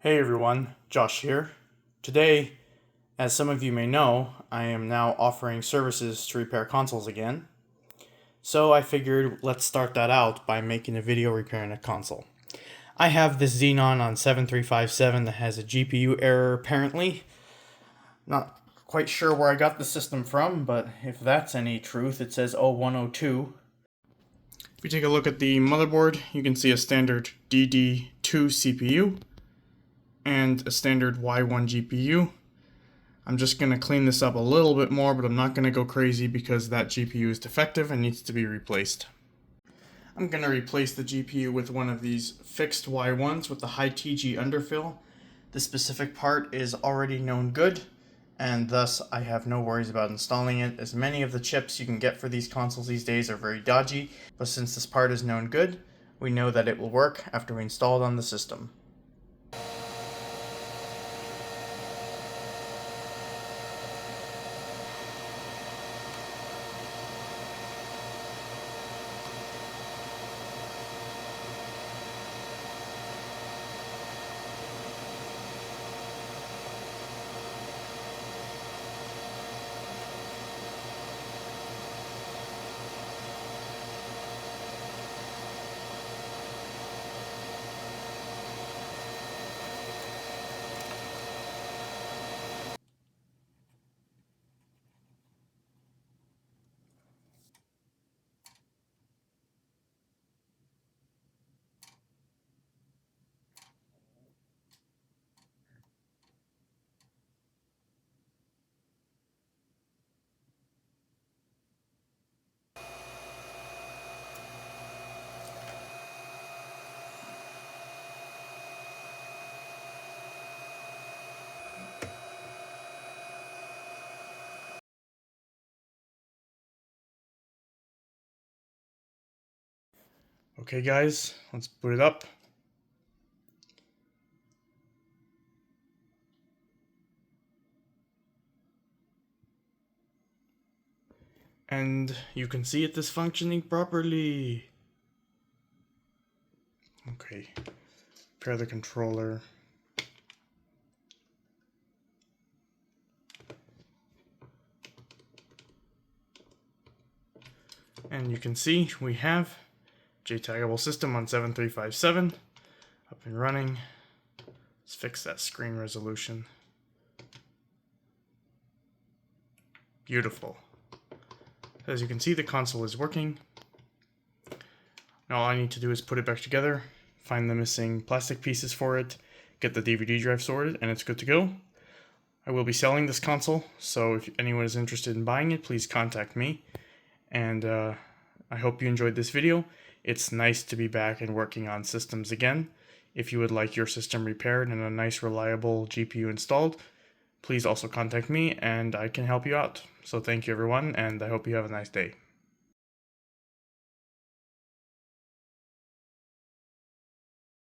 Hey everyone, Josh here. Today, as some of you may know, I am now offering services to repair consoles again. So I figured let's start that out by making a video repairing a console. I have this Xenon on 7357 that has a GPU error apparently. Not quite sure where I got the system from, but if that's any truth, it says 0102. If we take a look at the motherboard, you can see a standard DD2 CPU and a standard Y1 GPU. I'm just going to clean this up a little bit more, but I'm not going to go crazy because that GPU is defective and needs to be replaced. I'm going to replace the GPU with one of these fixed Y1s with the high TG underfill. The specific part is already known good, and thus I have no worries about installing it, as many of the chips you can get for these consoles these days are very dodgy, but since this part is known good, we know that it will work after we install it on the system. Okay guys, let's boot it up. And you can see it is functioning properly. Okay, pair the controller. And you can see we have JTAGable system on 7357 up and running. Let's fix that screen resolution. Beautiful. As you can see, the console is working. Now all I need to do is put it back together, find the missing plastic pieces for it, get the DVD drive sorted, and it's good to go. I will be selling this console, so if anyone is interested in buying it, please contact me. And I hope you enjoyed this video. It's nice to be back and working on systems again. If you would like your system repaired and a nice reliable GPU installed, please also contact me and I can help you out. So thank you everyone, and I hope you have a nice day.